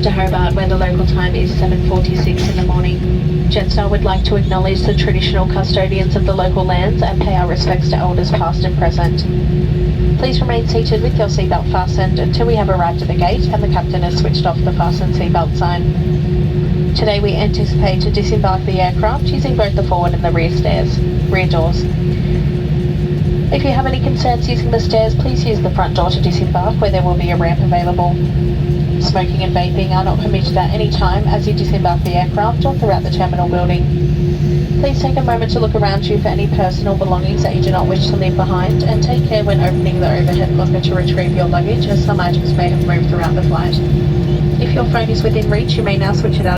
Welcome to Hobart, where the local time is 7:46 in the morning. Jetstar would like to acknowledge the traditional custodians of the local lands and pay our respects to elders past and present. Please remain seated with your seatbelt fastened until we have arrived at the gate and the captain has switched off the fasten seatbelt sign. Today we anticipate to disembark the aircraft using both the forward and the rear doors. If you have any concerns using the stairs, please use the front door to disembark, where there will be a ramp available. Smoking and vaping are not permitted at any time as you disembark the aircraft or throughout the terminal building. Please take a moment to look around you for any personal belongings that you do not wish to leave behind, and take care when opening the overhead locker to retrieve your luggage, as some items may have moved throughout the flight. If your phone is within reach, you may now switch it out.